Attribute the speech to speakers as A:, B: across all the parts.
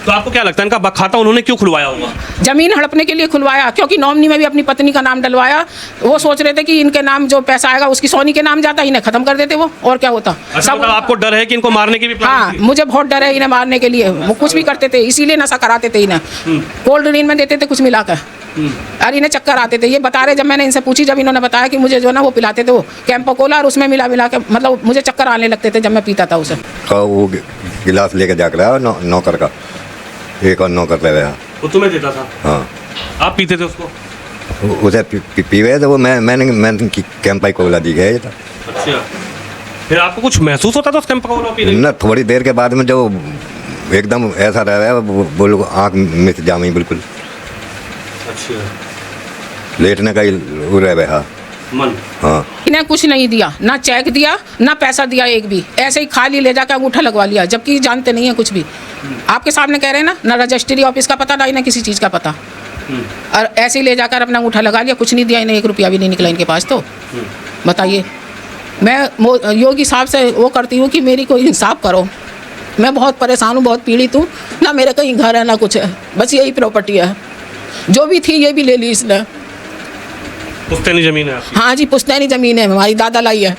A: तो आपको क्या लगता है इनका खाता उन्होंने क्यों खुलवाया होगा?
B: जमीन हड़पने के लिए खुलवाया, क्योंकि नॉमिनी में भी अपनी पत्नी का नाम डलवाया। वो सोच रहे थे कि इनके नाम जो पैसा आएगा उसकी सोनी के नाम जाता, इन्हें खत्म कर देते वो, और क्या होता।
A: अच्छा, मतलब आपको डर है कि इनको मारने की भी प्लानिंग
B: हाँ,
A: थी?
B: मुझे बहुत डर है इन्हें मारने के लिए। वो कुछ भी करते थे, इसीलिए नशा कराते थे इन्हें। कोल्ड ड्रिंक में देते थे कुछ मिलाकर, और इन्हें चक्कर आते थे। ये बता रहे, जब मैंने इनसे पूछी, जब इन्होंने बताया कि मुझे जो ना वो पिलाते थे वो कैंपो कोला, और उसमें मिला के, मतलब मुझे चक्कर आने लगते थे जब मैं पीता था उसे।
C: वो गिलास लेके जाकर आया नौकर का, एक और नौकर ले गया।
A: वो तुम्हें देता था?
C: हाँ।
A: आप पीते थे उसको?
C: उसे पी गए थे वो। मैंने कैंपाई कोला दी गया था।
A: अच्छा, फिर आपको कुछ महसूस होता था उस कैंपा कोला पीने?
C: ना, थोड़ी देर के बाद में जो एकदम ऐसा रह रहा है, बोलो आँख मिट जामी बिल्कुल।
A: अच्छा,
C: लेटने का ही वो रह गया
A: मन।
C: हाँ।
B: इन्हें कुछ नहीं दिया, ना चेक दिया, ना पैसा दिया एक भी। ऐसे ही खाली ले जाकर अंगूठा लगवा लिया, जबकि जानते नहीं है कुछ भी। आपके सामने कह रहे हैं ना रजिस्ट्री ऑफिस का पता, ना इन्हें किसी चीज़ का पता। और ऐसे ही ले जाकर अपना अंगूठा लगा लिया, कुछ नहीं दिया इन्हें, 1 रुपया भी नहीं निकला इनके पास। तो बताइए, मैं योगी साहब से वो करती हूँ कि मेरी कोई इंसाफ करो। मैं बहुत परेशान हूँ, बहुत पीड़ित हूँ। ना मेरा कहीं घर है ना कुछ है, बस यही प्रॉपर्टी है। जो भी थी ये भी ले ली इसने।
A: पुश्तैनी जमीन है आपकी?
B: हाँ जी, पुश्तैनी ज़मीन है, हमारी दादा लाई है।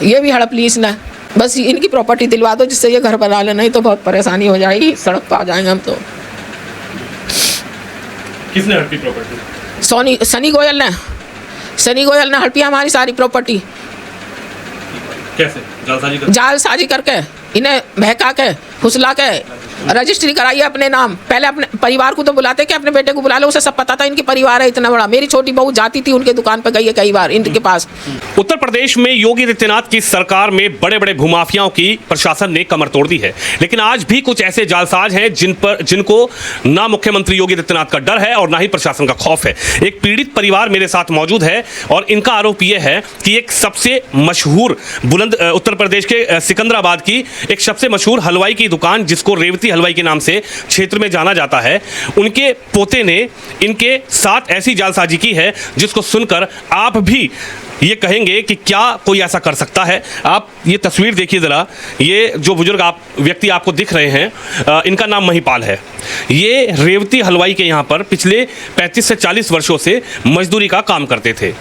B: ये भी हड़प ली इसने। बस इनकी प्रॉपर्टी दिलवा दो जिससे ये घर बना ले, नहीं तो बहुत परेशानी हो जाएगी, सड़क पर आ जाएंगे हम तो।
A: किसने हड़पी प्रॉपर्टी?
B: सनी गोयल ने हड़पी हमारी सारी प्रॉपर्टी।
A: कैसे?
B: जालसाजी करके, इन्हें बहका के, फुसला के रजिस्ट्री कराई है अपने नाम। पहले अपने परिवार को तो बुलाते कि अपने बेटे को बुला लो, उसे सब पता था इनकी परिवार है इतना बड़ा। मेरी छोटी बहू जाती थी उनके दुकान पर, गई है कई बार इनके पास।
A: उत्तर प्रदेश में योगी आदित्यनाथ की सरकार में बड़े बड़े भूमाफियाओं की प्रशासन ने कमर तोड़ दी है, लेकिन आज भी कुछ ऐसे जालसाज हैं जिनको ना मुख्यमंत्री योगी आदित्यनाथ का डर है और ना ही प्रशासन का खौफ है। एक पीड़ित परिवार मेरे साथ मौजूद है और इनका आरोप यह है कि एक सबसे मशहूर उत्तर प्रदेश के सिकंदराबाद की एक सबसे मशहूर हलवाई की दुकान, जिसको रेवती हलवाई के नाम से क्षेत्र में जाना जाता है, उनके पोते ने इनके साथ ऐसी जालसाजी की है जिसको सुनकर आप भी ये कहेंगे कि क्या कोई ऐसा कर सकता है। आप ये तस्वीर देखिए ज़रा, ये जो बुजुर्ग व्यक्ति आपको दिख रहे हैं, इनका नाम महिपाल है। ये रेवती हलवाई के यहाँ पर पिछले 35 से 40 वर्षों से मजदूरी का काम करते थे।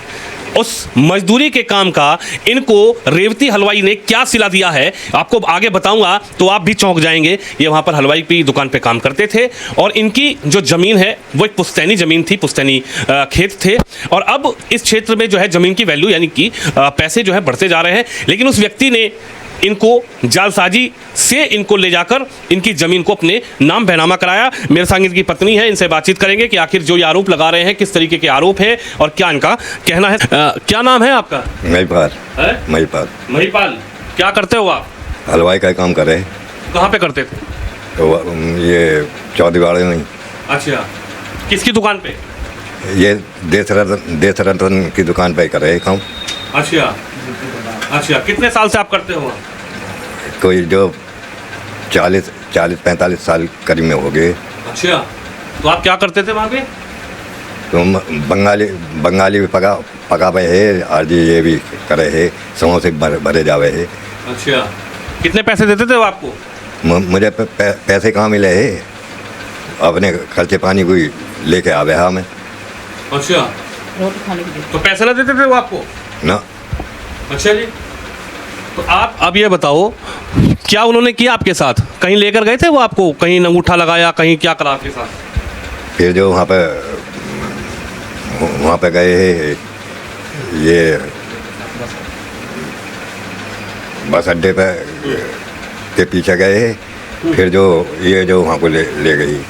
A: उस मजदूरी के काम का इनको रेवती हलवाई ने क्या सिला दिया है आपको आगे बताऊंगा, तो आप भी चौंक जाएंगे। ये वहाँ पर हलवाई की दुकान पे काम करते थे और इनकी जो ज़मीन है वो एक पुश्तैनी ज़मीन थी, पुश्तैनी खेत थे। और अब इस क्षेत्र में जो है ज़मीन की वैल्यू यानी कि पैसे जो है बढ़ते जा रहे हैं, लेकिन उस व्यक्ति ने इनको जालसाजी से इनको ले जाकर इनकी ज़मीन को अपने नाम बैनामा कराया। मेरे संग इनकी पत्नी है, इनसे बातचीत करेंगे कि आखिर जो ये आरोप लगा रहे हैं किस तरीके के आरोप है और क्या इनका कहना है। क्या नाम है आपका? महिपाल। क्या करते हो आप?
C: हलवाई का काम कर रहे।
A: कहाँ पे करते थे?
C: तो ये चौधरीवाड़े में।
A: अच्छा, किसकी दुकान पे?
C: ये देश रतन की दुकान पे कर रहे काम।
A: अच्छा, कितने साल से आप करते हो?
C: कोई जो 40-45 साल करीब में हो गए।
A: अच्छा, तो आप क्या करते थे वहाँ पे?
C: तो बंगाली भी पका पे है, और जी ये भी करे है, समोसे भरे जावे है।
A: अच्छा, कितने पैसे देते थे वो आपको?
C: मुझे पैसे कहाँ मिले है, अपने खर्चे पानी कोई लेके आवे है हमें।
A: अच्छा, तो पैसे ना देते थे वो आपको?
C: ना।
A: अच्छा जी, तो आप अब ये बताओ क्या उन्होंने किया आपके साथ? कहीं लेकर गए थे वो आपको, कहीं अंगूठा लगाया, कहीं क्या करा आपके साथ?
C: फिर जो वहाँ पे गए हैं, ये बस अड्डे पे के पीछे गए हैं। फिर जो ये जो वहाँ को ले गई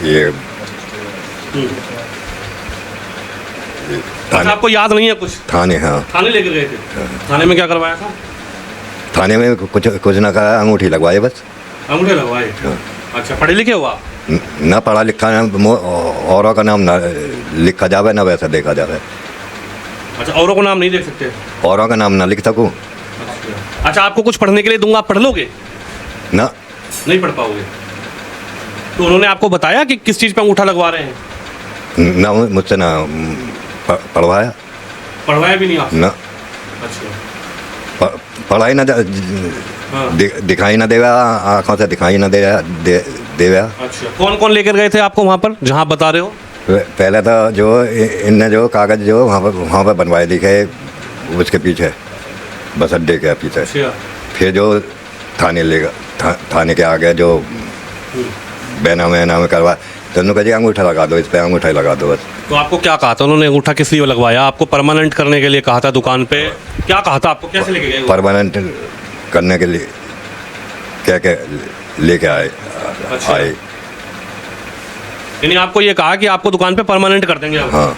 C: ये
A: अच्छा, आपको याद नहीं है कुछ?
C: थाने। हाँ,
A: थाने लेकर गए थे। थाने में क्या करवाया था?
C: थाने में कुछ ना कहा, अंगूठी लगवाए बस।
A: अंगूठे लगवाए? अच्छा, पढ़े लिखे हो आप?
C: ना पढ़ा लिखा, औरों का नाम ना लिखा जावे ना वैसा देखा जावे।
A: अच्छा, औरों का नाम नहीं देख सकते?
C: औरों का नाम ना लिख सकूँ।
A: अच्छा, आपको कुछ पढ़ने के लिए दूंगा, आप पढ़ लोगे?
C: ना,
A: नहीं पढ़ पाओगे। तो उन्होंने आपको बताया कि किस चीज़ पे अंगूठा लगवा रहे हैं?
C: ना, मुझसे ना
A: पढ़वाया भी नहीं आप?
C: ना।
A: अच्छा,
C: पढ़ाई ना
A: हाँ।
C: दिखाई ना देगा, आँखों से दिखाई ना देगा।
A: अच्छा, कौन कौन लेकर गए थे आपको वहाँ पर जहाँ आप बता रहे हो?
C: पहले तो जो इनने जो कागज़ जो वहाँ पर बनवाए दिखे उसके पीछे, बस अड्डे के पीछे।
A: अच्छा।
C: फिर जो थाने के आगे जो बैनामे करवा, तो उन्होंने कहा अंगूठा लगा दो, इस पे अंगूठा लगा दो बस।
A: तो आपको क्या कहा था उन्होंने? अंगूठा किस लिए लगवाया? आपको परमानेंट करने के लिए कहा था दुकान पे? क्या कहा था आपको? कैसे लेके गए?
C: परमानेंट करने के लिए क्या लेके आए।
A: अच्छा। यानी आपको ये कहा कि आपको दुकान पे परमानेंट कर देंगे आप?
C: हाँ।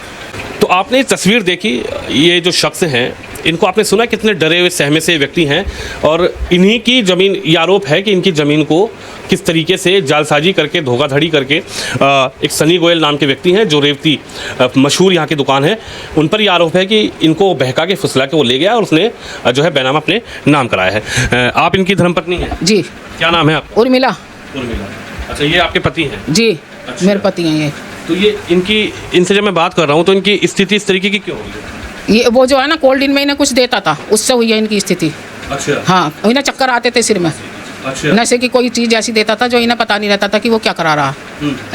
A: तो आपने ये तस्वीर देखी, ये जो शख्स हैं इनको आपने सुना कितने डरे हुए सहमे से व्यक्ति हैं, और इन्हीं की ज़मीन, ये आरोप है कि इनकी ज़मीन को किस तरीके से जालसाजी करके, धोखाधड़ी करके एक सनी गोयल नाम के व्यक्ति हैं जो रेवती मशहूर यहाँ की दुकान है, उन पर यह आरोप है कि इनको बहका के फुसला के वो ले गया और उसने जो है बैनामा अपने नाम कराया है। आप इनकी धर्मपत्नी हैं?
B: जी।
A: क्या नाम है आपका?
B: उर्मिला।
A: उर्मिला। अच्छा, ये आपके पति हैं?
B: जी।
A: अच्छा।
B: मेरे पति हैं ये।
A: तो ये इनसे जब मैं बात कर रहा हूँ तो इनकी स्थिति इस तरीके की क्यों हो रही है?
B: ये वो जो है ना कोल्ड ड्रिंक में इन्हें कुछ देता था, उससे हुई है इनकी स्थिति।
A: अच्छा।
B: हाँ, इन्हें चक्कर आते थे सिर में।
A: अच्छा।
B: नशे की कोई चीज़ ऐसी देता था जो इन्हें पता नहीं रहता था कि वो क्या करा रहा।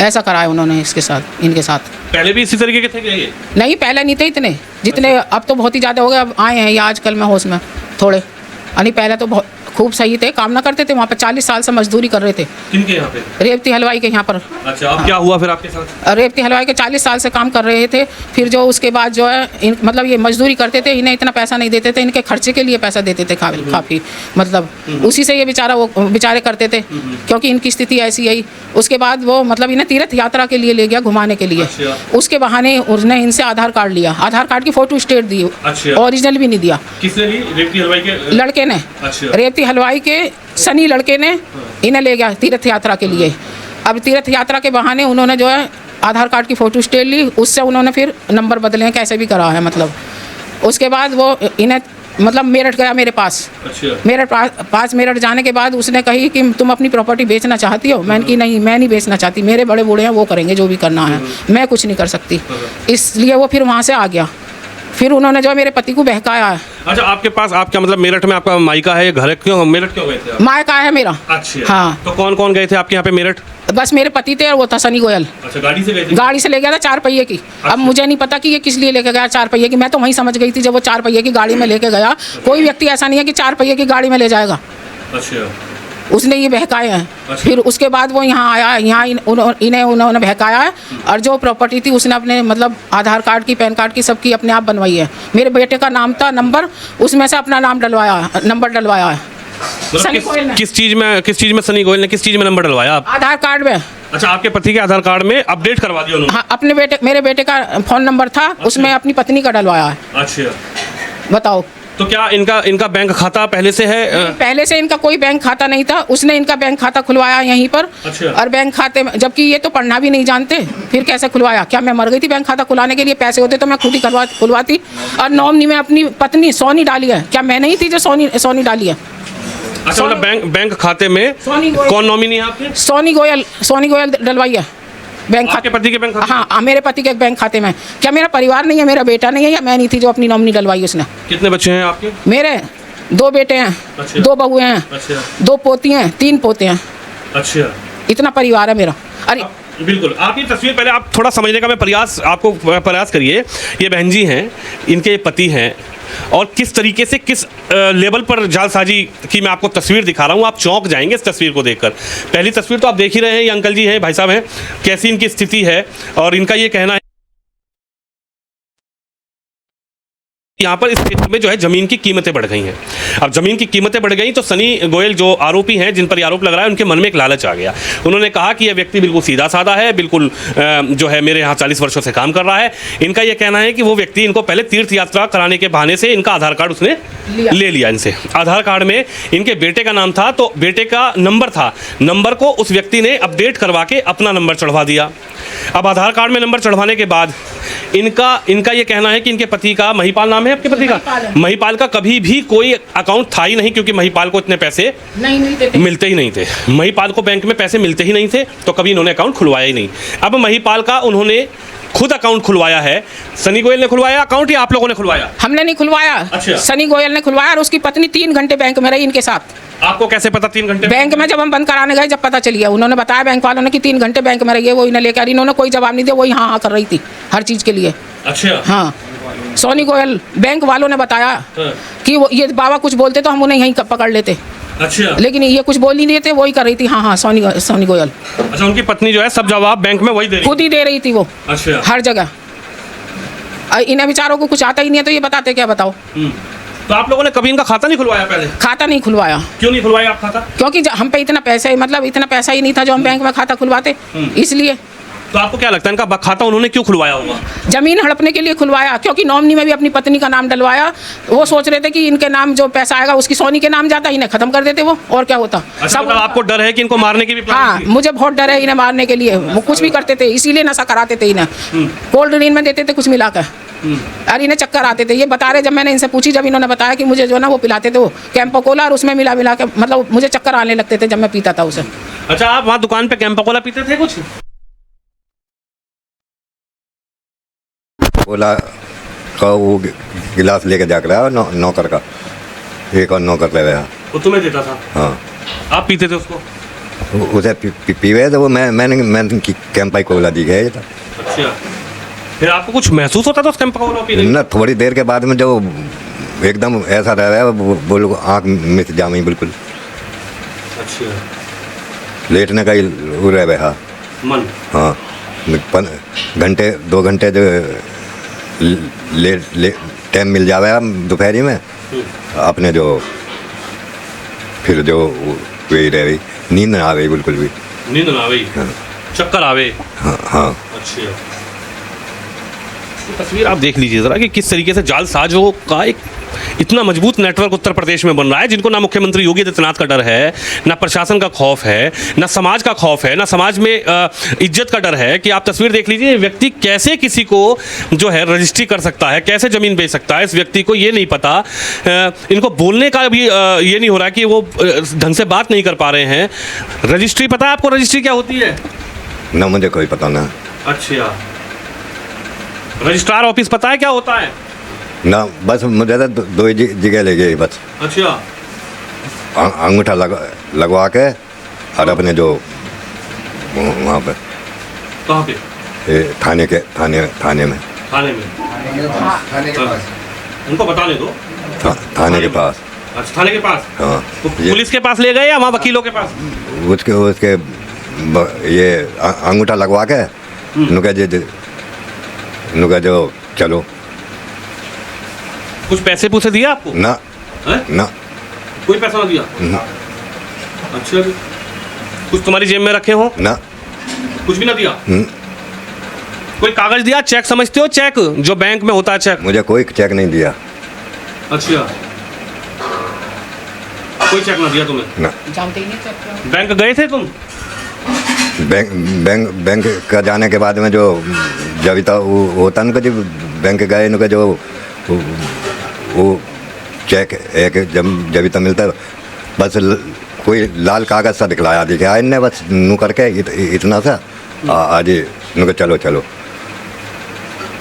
B: ऐसा कराया उन्होंने इसके साथ, इनके साथ।
A: पहले भी इसी तरीके के थे क्या ये?
B: नहीं, पहले नहीं थे इतने जितने, अब तो बहुत ही ज़्यादा हो गए। अब आए हैं ये आजकल में होश में थोड़े, यानी पहले तो बहुत खूब सही थे, काम ना करते थे। वहाँ पर 40 साल से मजदूरी कर रहे थे।
A: किनके यहाँ पे?
B: रेवती हलवाई के यहाँ पर।
A: अच्छा, अब क्या हुआ फिर आपके साथ?
B: रेवती हलवाई के 40 साल से काम कर रहे थे। फिर जो उसके बाद जो है मतलब ये मजदूरी करते थे, इन्हें इतना पैसा नहीं देते थे, इनके खर्चे के लिए पैसा देते थे काफ़ी, मतलब उसी से ये बेचारे करते थे, क्योंकि इनकी स्थिति ऐसी आई। उसके बाद वो मतलब इन्हें तीर्थ यात्रा के लिए ले गया, घुमाने के लिए।
A: अच्छा।
B: उसके बहाने उसने इनसे आधार कार्ड लिया, आधार कार्ड की फ़ोटो स्टेट दी,
A: अच्छा।
B: ओरिजिनल भी नहीं दिया।
A: किसने ली? रेवती हलवाई के
B: लड़के ने।
A: अच्छा।
B: रेवती हलवाई के सनी लड़के ने इन्हें ले गया तीर्थ यात्रा के लिए। अब तीर्थ यात्रा के बहाने उन्होंने जो है आधार कार्ड की फ़ोटो स्टेट ली, उससे उन्होंने फिर नंबर बदले हैं, कैसे भी करा है मतलब। उसके बाद वो इन्हें मतलब मेरठ गया मेरे पास।
A: अच्छा।
B: मेरठ पास मेरठ जाने के बाद उसने कही कि तुम अपनी प्रॉपर्टी बेचना चाहती हो? मैंने कि नहीं, मैं नहीं बेचना चाहती, मेरे बड़े बूढ़े हैं, वो करेंगे जो भी करना है, मैं कुछ नहीं कर सकती। इसलिए वो फिर वहाँ से आ गया। फिर उन्होंने जो है मेरे पति को बहकाया है।
A: अच्छा, आपके पास आपका मतलब मेरठ में आपका मायका है, घर है, क्यों मेरठ क्यों गए थे आप?
B: मायका है मेरा।
A: अच्छा।
B: हाँ।
A: तो कौन कौन गए थे आपके यहाँ पे मेरठ?
B: बस मेरे पति थे और वो था सनी गोयल।
A: अच्छा, गाड़ी से गए थे?
B: गाड़ी से ले गया था 4 पहिए की। अब मुझे नहीं पता कि ये किस लिए लेके गया 4 पहिए की। मैं तो वहीं समझ गई थी जब वो 4 पहिए की गाड़ी में लेके गया। कोई व्यक्ति ऐसा नहीं है कि 4 पहिए की गाड़ी में ले जाएगा।
A: अच्छा।
B: उसने ये बहकाए हैं।
A: अच्छा।
B: फिर उसके बाद वो यहाँ आया, यहाँ उन्होंने बहकाया है। और जो प्रॉपर्टी थी उसने अपने मतलब आधार कार्ड की, पैन कार्ड की, सबकी अपने आप बनवाई है। मेरे बेटे का नाम था, नंबर, उसमें से अपना नाम डलवाया, नंबर डलवाया है। सनी गोयल ने।
A: किस चीज में सनी गोयल ने किस चीज में नंबर डलवाया? आप
B: आधार कार्ड में।
A: अच्छा, आपके पति के आधार कार्ड में अपडेट करवा दिया उन्होंने?
B: हाँ, मेरे बेटे का फ़ोन नंबर था, उसमें अपनी पत्नी का डलवाया है।
A: अच्छा।
B: बताओ।
A: तो क्या इनका बैंक खाता पहले से है?
B: पहले से इनका कोई बैंक खाता नहीं था, उसने इनका बैंक खाता खुलवाया यहीं पर।
A: अच्छा।
B: और बैंक खाते में, जबकि ये तो पढ़ना भी नहीं जानते, फिर कैसे खुलवाया? क्या मैं मर गई थी बैंक खाता खुलाने के लिए? पैसे होते तो मैं खुद ही खुलवाती। और नॉमिनी में अपनी पत्नी सोनी डाली है। क्या मैं नहीं थी जो सोनी डाली है?
A: अच्छा, मतलब बैंक खाते में कौन नॉमिनी है आपके? सोनी
B: गोयल डलवाई है बैंक खाते।
A: पति के बैंक खाते?
B: हाँ, मेरे पति के बैंक खाते में। क्या मेरा परिवार नहीं है, मेरा बेटा नहीं है, या मैं नहीं थी जो अपनी नॉमिनी डलवाई उसने?
A: कितने बच्चे हैं आपके?
B: मेरे 2 बेटे हैं।
A: अच्छा।
B: 2 बहुएं हैं।
A: अच्छा।
B: 2 पोती हैं, 3 पोते हैं।
A: अच्छा।
B: इतना परिवार है मेरा। अरे
A: बिल्कुल, आप ये तस्वीर पहले आप थोड़ा समझने का प्रयास करिए। ये बहन जी हैं, इनके पति हैं, और किस तरीके से किस लेवल पर जालसाजी की मैं आपको तस्वीर दिखा रहा हूँ। आप चौंक जाएंगे इस तस्वीर को देखकर। पहली तस्वीर तो आप देख ही रहे हैं, ये अंकल जी हैं, भाई साहब हैं, कैसी इनकी स्थिति है। और इनका ये कहना है यहाँ पर इस क्षेत्र में जो है ज़मीन की कीमतें बढ़ गई हैं। अब ज़मीन की कीमतें बढ़ गई तो सनी गोयल जो आरोपी हैं, जिन पर ये आरोप लग रहा है, उनके मन में एक लालच आ गया। उन्होंने कहा कि यह व्यक्ति बिल्कुल सीधा साधा है, बिल्कुल जो है मेरे यहाँ 40 वर्षों से काम कर रहा है। इनका यह कहना है कि वो व्यक्ति इनको पहले तीर्थ यात्रा कराने के बहाने से इनका आधार कार्ड उसने ले लिया इनसे। आधार कार्ड में इनके बेटे का नाम था, तो बेटे का नंबर था, नंबर को उस व्यक्ति ने अपडेट करवा के अपना नंबर चढ़वा दिया। अब आधार कार्ड में नंबर चढ़वाने के बाद इनका ये कहना है कि इनके पति का, महिपाल नाम है आपके पति का, महिपाल का कभी भी कोई अकाउंट था ही नहीं, क्योंकि महिपाल को इतने पैसे मिलते ही नहीं थे। महिपाल को बैंक में पैसे मिलते ही नहीं थे, तो कभी इन्होंने अकाउंट खुलवाया ही नहीं। अब महिपाल का उन्होंने खुद अकाउंट खुलवाया है। सनी गोयल ने खुलवाया अकाउंट या आप लोगों ने खुलवाया?
B: हमने नहीं खुलवाया।
A: अच्छा।
B: सनी गोयल ने खुलवाया और उसकी पत्नी 3 घंटे बैंक में रही इनके साथ।
A: आपको कैसे पता 3 घंटे?
B: बैंक में जब हम बंद कराने गए, जब पता चल गया, उन्होंने बताया बैंक वालों ने कि 3 घंटे बैंक में रही है, वो इन्हें लेकर। इन्होंने कोई जवाब नहीं दिया, वही हाँ हाँ कर रही थी हर चीज़ के लिए।
A: अच्छा।
B: हाँ, सोनी गोयल बैंक वालों ने बताया
A: हाँ।
B: कि वो ये बाबा कुछ बोलते तो हम उन्हें यहीं पकड़ लेते,
A: अच्छा।
B: लेकिन ये कुछ बोल ही नहीं थे, वही कर रही थी हाँ हाँ सोनी गोयल।
A: अच्छा, उनकी पत्नी जो है सब जवाब बैंक में वही दे रही?
B: खुद ही दे रही थी वो।
A: अच्छा।
B: हर जगह। इन्हें बेचारों को कुछ आता ही नहीं है, तो ये बताते क्या, बताओ।
A: तो आप लोगों ने कभी इनका खाता नहीं खुलवाया पहले?
B: खाता नहीं खुलवाया।
A: क्यों नहीं खुलवाया आप खाता?
B: क्योंकि हम पे इतना पैसा, मतलब इतना पैसा ही नहीं था जो हम बैंक में खाता खुलवाते, इसलिए।
A: तो आपको क्या लगता है इनका खाता उन्होंने क्यों खुलवाया होगा?
B: जमीन हड़पने के लिए खुलवाया, क्योंकि नॉमिनी में भी अपनी पत्नी का नाम डलवाया। वो सोच रहे थे कि इनके नाम जो पैसा आएगा उसकी सोनी के नाम जाता, इन्हें खत्म कर देते वो, और क्या होता।
A: अच्छा, मतलब आपको डर है कि इनको मारने की भी प्लानिंग
B: हाँ,
A: थी?
B: मुझे बहुत डर है इन्हें मारने के लिए। वो कुछ भी करते थे, इसीलिए नशा कराते थे इन्हें। कोल्ड ड्रिंक में देते थे कुछ मिलाकर, और इन्हें चक्कर आते थे। ये बता रहे, जब मैंने इनसे पूछी, जब इन्होंने बताया कि मुझे जो ना वो पिलाते थे वो कैंपो कोला, और उसमें मिला के, मतलब मुझे चक्कर आने लगते थे जब मैं पीता था उसे।
A: अच्छा, आप वहाँ दुकान पे कैंपा कोला पीते थे कुछ?
C: कोला का वो गिलास लेके जाकर आया नौकर का, एक और नौकर ले गया।
A: वो तुम्हें देता था?
C: हाँ।
A: आप पीते थे उसको?
C: उसे पीवे तो वो मैंने कैंपाई कोला दी गया था।
A: अच्छा, फिर आपको कुछ महसूस होता था उस कैंपा कोला पीने?
C: ना, थोड़ी देर के बाद में जो एकदम ऐसा रह रहा है, बोलो आँख मिस जामी बिल्कुल।
A: अच्छा।
C: लेटने का ही वो रह गया
A: मन?
C: हाँ, घंटे 2 घंटे जो ले टाइम मिल जावे दोपहरी में, अपने जो फिर जो वही रह गई, नींद ना आ गई बिल्कुल भी।
A: नींद ना आवे?
C: हाँ।
A: चक्कर आवे?
C: हाँ हाँ।
A: अच्छा, तो तस्वीर आप देख लीजिए ज़रा कि किस तरीके से जालसाजों का एक इतना मजबूत नेटवर्क उत्तर प्रदेश में बन रहा है, जिनको ना मुख्यमंत्री योगी आदित्यनाथ का डर है, ना प्रशासन का खौफ है, ना समाज का खौफ है, ना समाज में इज्जत का डर है। कि आप तस्वीर देख लीजिए, ये व्यक्ति कैसे किसी को जो है रजिस्ट्री कर सकता है, कैसे ज़मीन बेच सकता है, इस व्यक्ति को ये नहीं पता। इनको बोलने का भी ये नहीं हो रहा कि वो ढंग से बात नहीं कर पा रहे हैं। रजिस्ट्री पता है आपको? रजिस्ट्री क्या होती है?
C: ना, मुझे कोई पता ना।
A: अच्छा, रजिस्ट्रार ऑफिस पता है क्या होता है?
C: ना, बस मुझे तो 2 ही जगह ले गए बस।
A: अच्छा।
C: अंगूठा लगवा के, और अपने जो वहाँ पे
A: कहाँ पे?
C: थाने में।
A: थाने में? उनको बताने दो।
C: थाने के पास।
A: अच्छा, थाने के पास?
C: हाँ।
A: तो पुलिस के पास ले गए या वहाँ वकीलों के पास?
C: उसके ये अंगूठा लगवा के नुका जो चलो।
A: कुछ पैसे पूछे दिया आपको?
C: ना
A: है?
C: ना,
A: कोई पैसा ना दिया? अच्छा जी। कुछ तुम्हारी जेब में रखे हो?
C: ना,
A: कुछ भी ना दिया? कोई कागज दिया? चेक समझते हो? चेक जो बैंक में होता है, चेक?
C: मुझे कोई चेक नहीं दिया।
A: अच्छा, कोई चेक ना दिया तुम्हें?
C: ना।
B: जानते ही नहीं चेक।
A: बैंक गए थे तुम?
C: बैंक का जाने के बाद में जो जब वो होता ना, जब बैंक गए उनका जो वो चेक एक जब तक मिलता है, बस कोई लाल कागज सा दिखलाया दिखा इनने, बस नू करके इतना सा आज नु चलो चलो।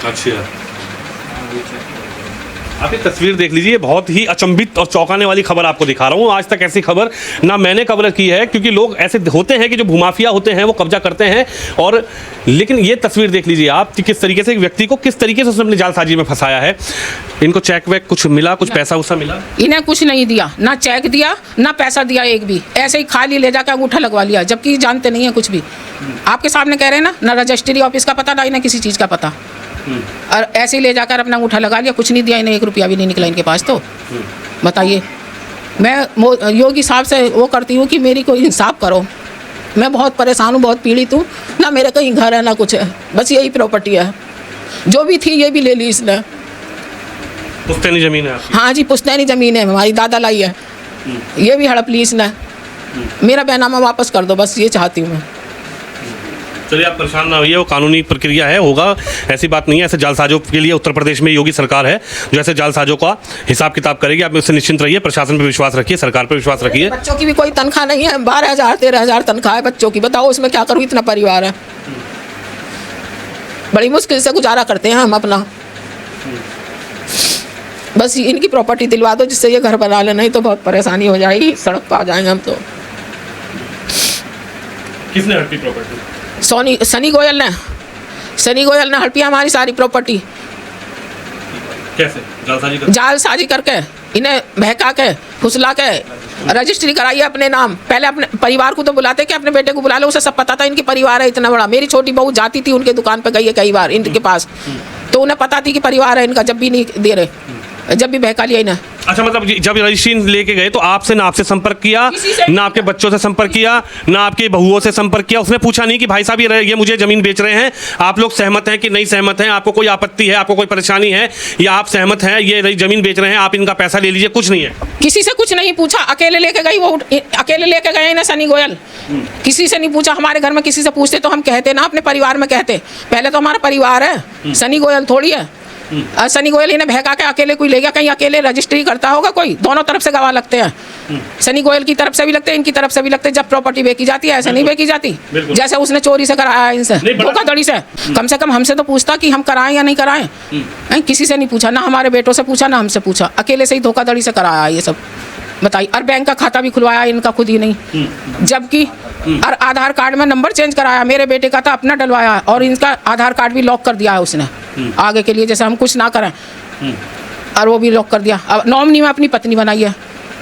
A: अच्छा, आप ये तस्वीर देख लीजिए, बहुत ही अचंभित और चौंकाने वाली खबर आपको दिखा रहा हूँ। आज तक ऐसी खबर ना मैंने कवर की है, क्योंकि लोग ऐसे होते हैं कि जो भूमाफिया होते हैं वो कब्जा करते हैं। और लेकिन ये तस्वीर देख लीजिए आप कि किस तरीके से एक व्यक्ति को किस तरीके से उसने अपनी जालसाजी में फंसाया है। इनको चेक वेक कुछ मिला? कुछ पैसा उसा मिला?
B: इन्हें कुछ नहीं दिया, ना चेक दिया ना पैसा दिया एक भी। ऐसे ही खाली ले जाकर अंगूठा लगवा लिया, जबकि जानते नहीं है कुछ भी। आपके सामने कह रहे हैं ना रजिस्ट्री ऑफिस का पता, ना इन्हें किसी चीज़ का पता। और ऐसे ही ले जाकर अपना अंगूठा लगा लिया, कुछ नहीं दिया इन्हें, 1 रुपया भी नहीं निकला इनके पास। तो बताइए, मैं योगी साहब से वो करती हूँ कि मेरी कोई इंसाफ करो। मैं बहुत परेशान हूँ, बहुत पीड़ित हूँ। ना मेरा कहीं घर है ना कुछ है, बस यही प्रॉपर्टी है। जो भी थी ये भी ले ली इसने।
A: पुश्तैनी ज़मीन है आपकी?
B: हाँ जी, पुश्तैनी ज़मीन है, हमारी दादा लाई है। ये भी हड़प ली इसने। मेरा बैनामा वापस कर दो, बस ये चाहती हूँ मैं।
A: चलिए, आप परेशान ना होइए, वो कानूनी प्रक्रिया है, होगा, ऐसी बात नहीं है। ऐसे जालसाजों के लिए उत्तर प्रदेश में योगी सरकार है जो ऐसे जालसाजों का हिसाब किताब करेगी। आप उससे निश्चिंत रहिए, प्रशासन पर विश्वास रखिए, सरकार पर विश्वास रखिए।
B: बच्चों की भी कोई तनख्वाह नहीं है, 12,000 13,000 तनख्वाह है बच्चों की। बताओ उसमें क्या करूँ, इतना परिवार है। बड़ी मुश्किल से गुजारा करते हैं हम अपना। बस इनकी प्रॉपर्टी दिलवा दो जिससे ये घर बना ले, नहीं तो बहुत परेशानी हो जाएगी, सड़क पर आ जाएंगे हम तो।
A: किसने हड़पी प्रॉपर्टी?
B: सनी गोयल ने हड़पी हमारी सारी प्रॉपर्टी।
A: कैसे?
B: जालसाजी करके, इन्हें बहका के, फुसला के रजिस्ट्री कराई है अपने नाम। पहले अपने परिवार को तो बुलाते कि अपने बेटे को बुला लो, उसे सब पता था इनकी परिवार है इतना बड़ा। मेरी छोटी बहू जाती थी उनके दुकान पे, गई है कई बार इनके पास, तो उन्हें पता थी कि परिवार है इनका, जब भी नहीं दे रहे, जब भी बहका लिया इन्हें।
A: अच्छा, मतलब जब रजिस्ट्री लेके गए तो आपसे ना आपसे संपर्क किया, ना आपके बच्चों से संपर्क किया, ना आपके बहुओं से संपर्क किया? उसने पूछा नहीं कि भाई साहब ये मुझे जमीन बेच रहे हैं, आप लोग सहमत हैं कि नहीं सहमत हैं, आपको कोई आपत्ति है, आपको कोई परेशानी है, या आप सहमत हैं ये जमीन बेच रहे हैं, आप इनका पैसा ले लीजिए? कुछ नहीं है,
B: किसी से कुछ नहीं पूछा, अकेले लेके गई वो, अकेले लेके गए ना सनी गोयल, किसी से नहीं पूछा। हमारे घर में किसी से पूछते तो हम कहते ना, अपने परिवार में कहते। पहले तो हमारा परिवार है, सनी गोयल थोड़ी है। सनी गोयल इन्हें बहका के अकेले कोई ले गया, कहीं अकेले रजिस्ट्री करता होगा कोई, दोनों तरफ से गवाह लगते हैं। सनी गोयल की तरफ से भी लगते हैं, इनकी तरफ से भी लगते हैं। जब प्रॉपर्टी बेची जाती है ऐसे नहीं बेची जाती, जैसे उसने चोरी से कराया इनसे, धोखाधड़ी से। कम से कम हमसे तो पूछता कि हम कराएं या नहीं कराएं। किसी से नहीं पूछा, ना हमारे बेटों से पूछा, ना हमसे पूछा, अकेले से ही धोखाधड़ी से कराया ये सब। बताइए, और बैंक का खाता भी खुलवाया इनका खुद ही नहीं, जबकि और आधार कार्ड में नंबर चेंज कराया, मेरे बेटे का था अपना डलवाया, और इनका आधार कार्ड भी लॉक कर दिया है उसने आगे के लिए, जैसे हम कुछ ना करें, और वो भी लॉक कर दिया। अब नॉमिनी में अपनी पत्नी बनाई है।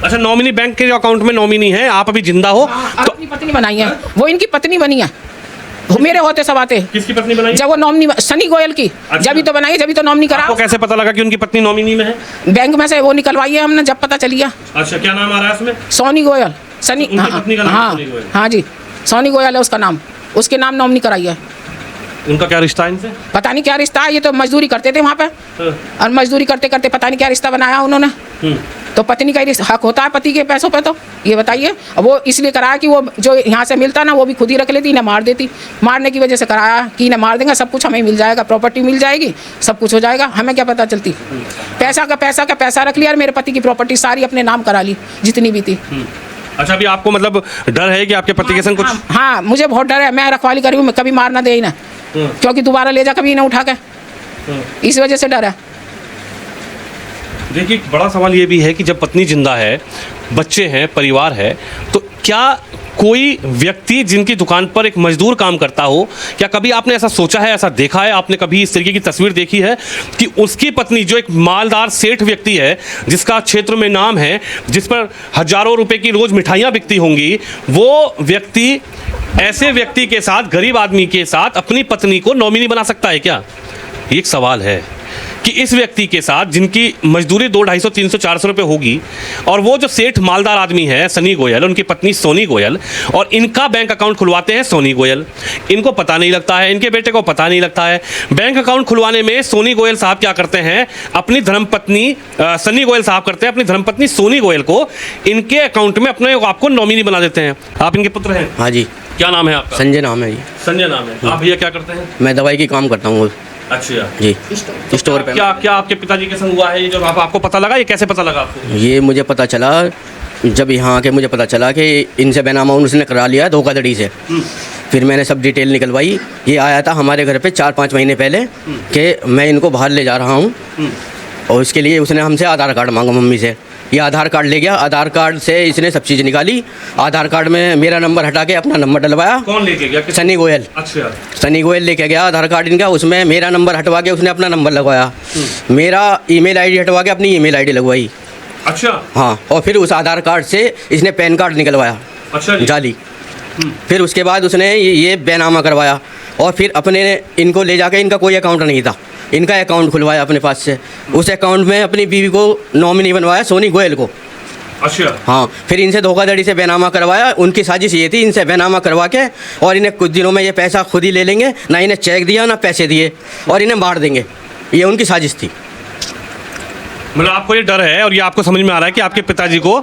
A: अच्छा, नॉमिनी बैंक के जो अकाउंट में नॉमिनी है, आप अभी जिंदा हो तो
B: अपनी पत्नी बनाई है, वो इनकी पत्नी बनी है। मेरे होते सब आते।
A: किसकी पत्नी बनाई?
B: जब वो नॉमिनी सनी गोयल की। अच्छा। जब ही तो बनाई, जब ही तो नॉमिनी करा।
A: आपको कैसे पता लगा कि उनकी पत्नी नॉमिनी में है?
B: बैंक में से वो निकलवाई है हमने, जब पता चली है।
A: अच्छा, क्या नाम आ रहा है उसमें?
B: सोनी गोयल। सनी,
A: उनकी पत्नी का नाम सोनी गोयल?
B: हाँ जी, सोनी गोयल है उसका नाम, उसके नाम नॉमिनी कराई है।
A: उनका क्या रिश्ता है इनसे?
B: पता नहीं क्या रिश्ता है, ये तो मजदूरी करते थे वहाँ पे, और मजदूरी करते करते पता नहीं क्या रिश्ता बनाया उन्होंने। तो पत्नी का हक होता है पति के पैसों पे, तो ये बताइए। वो इसलिए कराया कि वो जो यहाँ से मिलता ना वो भी खुद ही रख लेती, इन्हें मार देती। मारने की वजह से कराया कि इन्हें मार देंगे, सब कुछ हमें मिल जाएगा, प्रॉपर्टी मिल जाएगी, सब कुछ हो जाएगा, हमें क्या पता चलती। पैसा का पैसा रख लिया, और मेरे पति की प्रॉपर्टी सारी अपने नाम करा ली जितनी भी थी।
A: अच्छा, अभी आपको मतलब डर है कि आपके पति के संग कुछ?
B: हाँ, मुझे बहुत डर है, मैं रखवाली करी हूँ, मैं कभी मार ना दे इन्हें, क्योंकि दोबारा ले जा कभी इन्हें उठा के, इस वजह से डर है।
A: देखिए, बड़ा सवाल ये भी है कि जब पत्नी जिंदा है, बच्चे हैं, परिवार है, तो क्या कोई व्यक्ति जिनकी दुकान पर एक मजदूर काम करता हो, क्या कभी आपने ऐसा सोचा है, ऐसा देखा है, आपने कभी इस तरीके की तस्वीर देखी है कि उसकी पत्नी जो एक मालदार सेठ व्यक्ति है, जिसका क्षेत्र में नाम है, जिस पर हजारों रुपए की रोज मिठाइयाँ बिकती होंगी, वो व्यक्ति ऐसे व्यक्ति के साथ, गरीब आदमी के साथ अपनी पत्नी को नॉमिनी बना सकता है क्या? ये एक सवाल है कि इस व्यक्ति के साथ जिनकी मजदूरी 200, 250, 300, 400 रुपये होगी, और वो जो सेठ मालदार आदमी है सनी गोयल, उनकी पत्नी सोनी गोयल, और इनका बैंक अकाउंट खुलवाते हैं सोनी गोयल। इनको पता नहीं लगता है, इनके बेटे को पता नहीं लगता है। बैंक अकाउंट खुलवाने में सोनी गोयल साहब क्या करते हैं, अपनी धर्मपत्नी सनी गोयल साहब करते हैं अपनी धर्मपत्नी सोनी गोयल को इनके अकाउंट में अपने आपको नॉमिनी बना देते हैं। आप इनके पुत्र हैं?
D: हाँ जी।
A: क्या नाम है आपका?
D: संजय नाम है जी।
A: संजय नाम है। आप भैया क्या करते हैं?
D: मैं दवाई की काम करता हूँ
A: अच्छा
D: जी, स्टोर पे।
A: क्या आपके पिताजी के संग हुआ है ये जब आपको पता लगा? ये कैसे पता लगा आपको?
D: ये मुझे पता चला जब यहाँ आके मुझे पता चला कि इनसे बेनामा उसने करा लिया धोखाधड़ी से। फिर मैंने सब डिटेल निकलवाई। ये आया था हमारे घर पे 4-5 महीने पहले कि मैं इनको बाहर ले जा रहा हूँ, और इसके लिए उसने हमसे आधार कार्ड मांगा मम्मी से। ये आधार कार्ड ले गया, आधार कार्ड से इसने सब चीज़ निकाली। आधार कार्ड में मेरा नंबर हटा के अपना नंबर डलवाया।
A: कौन लेके गया?
D: सनी गोयल।
A: अच्छा,
D: सनी गोयल लेके गया आधार कार्ड इनका, उसमें मेरा नंबर हटवा के उसने अपना नंबर लगवाया। मेरा ईमेल आईडी हटवा के अपनी ईमेल आईडी लगवाई।
A: अच्छा,
D: हाँ, और फिर उस आधार कार्ड से इसने पैन कार्ड निकलवाया।
A: अच्छा जी।
D: जाली। फिर उसके बाद उसने ये बैनामा करवाया, और फिर अपने इनको ले जाके, इनका कोई अकाउंट नहीं था, इनका अकाउंट खुलवाया अपने पास से। उस अकाउंट में अपनी बीवी को नॉमिनी बनवाया, सोनी गोयल को।
A: अच्छा,
D: हाँ, फिर इनसे धोखाधड़ी से बैनामा करवाया। उनकी साजिश ये थी, इनसे बैनामा करवा के और इन्हें कुछ दिनों में ये पैसा खुद ही ले लेंगे, ना इन्हें चेक दिया ना पैसे दिए, और इन्हें मार देंगे। ये उनकी साजिश थी।
A: मतलब आपको ये डर है, और ये आपको समझ में आ रहा है कि आपके पिताजी को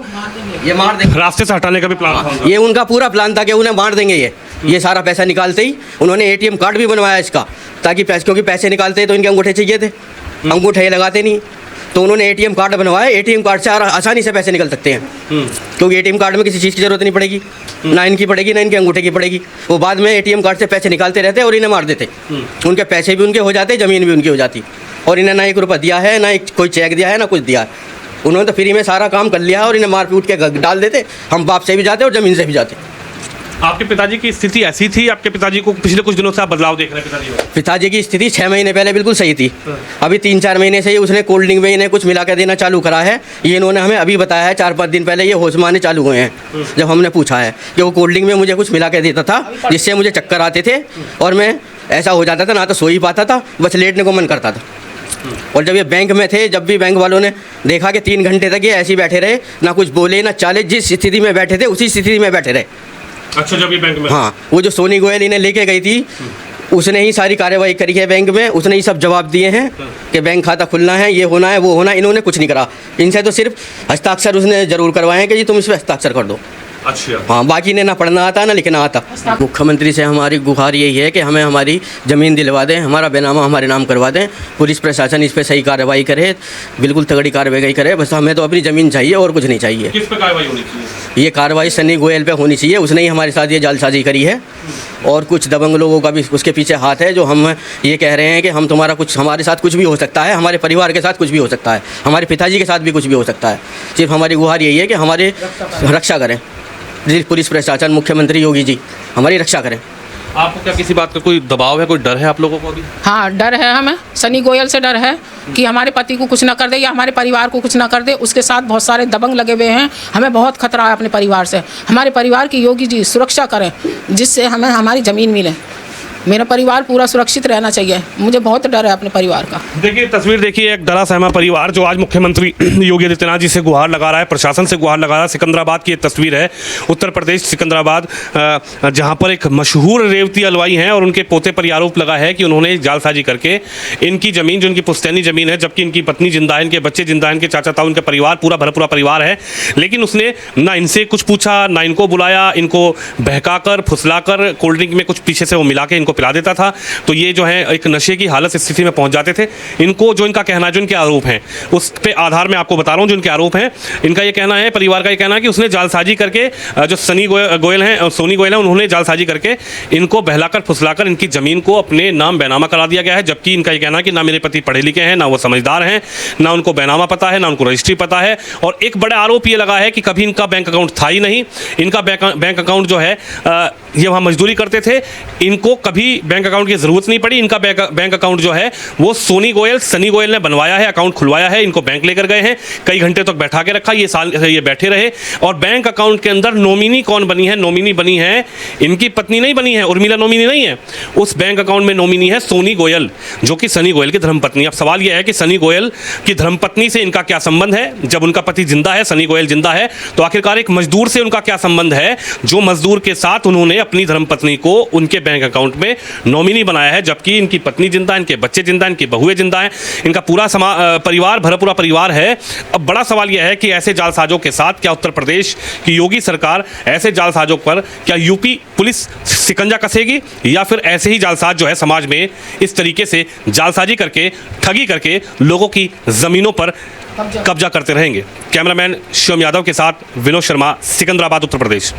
D: ये मार देंगे,
A: रास्ते से हटाने का भी प्लान था?
D: ये उनका पूरा प्लान था कि उन्हें मार देंगे। ये सारा पैसा निकालते ही उन्होंने एटीएम कार्ड भी बनवाया इसका, ताकि क्योंकि पैसे निकालते तो इनके अंगूठे चाहिए थे, अंगूठे ये लगाते नहीं। तो उन्होंने एटीएम कार्ड बनवाया, एटीएम कार्ड से आसानी से पैसे निकल सकते हैं, क्योंकि एटीएम कार्ड में किसी चीज़ की ज़रूरत नहीं पड़ेगी, ना इनकी पड़ेगी ना इनके अंगूठे की पड़ेगी। वो बाद में एटीएम कार्ड से पैसे निकालते रहते और इन्हें मार देते, उनके पैसे भी उनके हो जाते, ज़मीन भी उनकी हो जाती, और इन्हें ना 1 रुपया दिया है, ना कोई चेक दिया है, ना कुछ दिया है। उन्होंने तो फ्री में सारा काम कर लिया है और इन्हें मार पीट के डाल देते, हम बाप से भी जाते और ज़मीन से भी जाते।
A: आपके पिताजी की स्थिति ऐसी थी? आपके पिताजी को पिछले कुछ दिनों से आप बदलाव देख रहे हैं पिताजी में?
D: पिताजी की स्थिति 6 महीने पहले बिल्कुल सही थी, अभी 3-4 महीने से ही उसने कोल्ड ड्रिंक में इन्हें कुछ मिला के देना चालू करा है। ये इन्होंने हमें अभी बताया है, 4-5 दिन पहले ये होश में आने चालू हुए हैं। जब हमने पूछा है कि वो कोल्ड ड्रिंक में मुझे कुछ मिला के देता था जिससे मुझे चक्कर आते थे और मैं ऐसा हो जाता था, ना तो सो ही पाता था, बस लेटने को मन करता था। और जब ये बैंक में थे, जब भी बैंक वालों ने देखा कि 3 घंटे तक ये ऐसे ही बैठे रहे, ना कुछ बोले ना चाले, जिस स्थिति में बैठे थे उसी स्थिति में बैठे रहे।
A: अच्छा, जब ये बैंक में?
D: हाँ, वो जो सोनी गोयल इन्हें लेके गई थी, उसने ही सारी कार्रवाई करी है बैंक में, उसने ही सब जवाब दिए हैं कि बैंक खाता खुलना है, ये होना है, वो होना है। इन्होंने कुछ नहीं करा, इनसे तो सिर्फ हस्ताक्षर उसने ज़रूर करवाए हैं कि जी तुम इस पर हस्ताक्षर कर दो।
A: अच्छा।
D: हाँ, बाकी ने ना पढ़ना आता ना लिखना आता। मुख्यमंत्री से हमारी गुहार यही है कि हमें हमारी ज़मीन दिलवा दें, हमारा बेनामा हमारे नाम करवा दें, पुलिस प्रशासन इस पर सही कार्रवाई करे, बिल्कुल तगड़ी कार्रवाई करे। बस हमें तो अपनी ज़मीन चाहिए और कुछ नहीं चाहिए।
A: किस पे कार्रवाई होनी चाहिए?
D: ये कार्रवाई सनी गोयल पे होनी चाहिए, उसने ही हमारे साथ ये जालसाजी करी है और कुछ दबंग लोगों का भी उसके पीछे हाथ है, जो हम ये कह रहे हैं कि हम तुम्हारा कुछ, हमारे साथ कुछ भी हो सकता है, हमारे परिवार के साथ कुछ भी हो सकता है, हमारे पिताजी के साथ भी कुछ भी हो सकता है। सिर्फ हमारी गुहार यही है कि हमारे रक्षा करें, पुलिस प्रशासन, मुख्यमंत्री योगी जी हमारी रक्षा करें।
A: आपको क्या किसी बात का कोई दबाव है, कोई डर है आप लोगों को अभी?
B: हाँ, डर है हमें, सनी गोयल से डर है कि हमारे पति को कुछ ना कर दे या हमारे परिवार को कुछ ना कर दे। उसके साथ बहुत सारे दबंग लगे हुए हैं, हमें बहुत खतरा है अपने परिवार से। हमारे परिवार की योगी जी सुरक्षा करें, जिससे हमें हमारी ज़मीन मिले। मेरा परिवार पूरा सुरक्षित रहना चाहिए, मुझे बहुत डर है अपने परिवार का।
A: देखिए तस्वीर देखिए, एक डरा सहमा परिवार जो आज मुख्यमंत्री योगी आदित्यनाथ जी से गुहार लगा रहा है, प्रशासन से गुहार लगा रहा है। सिकंदराबाद की ये तस्वीर है, उत्तर प्रदेश सिकंदराबाद, जहां पर एक मशहूर रेवती हलवाई हैं और उनके पोते पर आरोप लगा है कि उन्होंने जालसाजी करके इनकी ज़मीन, जो इनकी पुश्तैनी ज़मीन है, जबकि इनकी पत्नी जिंदा है, इनके बच्चे जिंदा हैं, इनके चाचा ताऊ, इनका परिवार पूरा भरपूरा परिवार है, लेकिन उसने ना इनसे कुछ पूछा, ना इनको बुलाया, इनको बहकाकर फुसलाकर कोल्ड ड्रिंक में कुछ पीछे से वो मिला के इनको पिला देता था। तो ये जो है एक नशे की हालत स्थिति में पहुंच जाते थे। इनको जो इनका कहना है, जो इनके आरोप हैं, उस पे आधार में आपको बता रहा हूं जो इनके आरोप हैं। इनका ये कहना है, परिवार का ये कहना है कि उसने जालसाजी करके, जो सनी गोयल हैं, सोनी गोयल हैं, उन्होंने जालसाजी करके इनको बहलाकर फुसलाकर इनकी ज़मीन को अपने नाम बैनामा करा दिया गया है। जबकि इनका ये कहना है कि ना मेरे पति पढ़े लिखे हैं, ना वो समझदार हैं, ना उनको बैनामा पता है, ना उनको रजिस्ट्री पता है। और एक बड़ा आरोप ये लगा है कि कभी इनका बैंक अकाउंट था ही नहीं। इनका बैंक अकाउंट जो है, ये वहाँ मजदूरी करते थे, इनको कभी बैंक अकाउंट की ज़रूरत नहीं पड़ी। इनका बैंक अकाउंट जो है वो सनी गोयल ने बनवाया है, अकाउंट खुलवाया है, इनको बैंक लेकर गए हैं, कई घंटे तक बैठा के रखा, ये बैठे रहे। और बैंक अकाउंट के अंदर नॉमिनी कौन बनी है? नॉमिनी बनी है, इनकी पत्नी नहीं बनी है, उर्मिला नॉमिनी नहीं है। उस बैंक अकाउंट में नॉमिनी है सोनी गोयल, जो कि सनी गोयल की धर्मपत्नी। अब सवाल यह है कि सनी गोयल की धर्मपत्नी से इनका क्या संबंध है? जब उनका पति जिंदा है, सनी गोयल जिंदा है, तो आखिरकार एक मजदूर से उनका क्या संबंध है, जो मजदूर के साथ उन्होंने अपनी धर्मपत्नी को उनके बैंक अकाउंट में नॉमिनी बनाया है, जबकि इनकी पत्नी जिंदा है, इनके बच्चे जिंदा हैं, इनकी बहुएं जिंदा हैं, इनका पूरा परिवार भरपूरा परिवार है। अब बड़ा सवाल यह है कि ऐसे जालसाजों के साथ क्या उत्तर प्रदेश की योगी सरकार, ऐसे जालसाजों पर क्या यूपी पुलिस शिकंजा कसेगी, या फिर ऐसे ही जालसाज जो है समाज में इस तरीके से जालसाजी करके, ठगी करके लोगों की ज़मीनों पर कब्जा करते रहेंगे? कैमरामैन शिवम यादव के साथ विनोद शर्मा, सिकंदराबाद, उत्तर प्रदेश।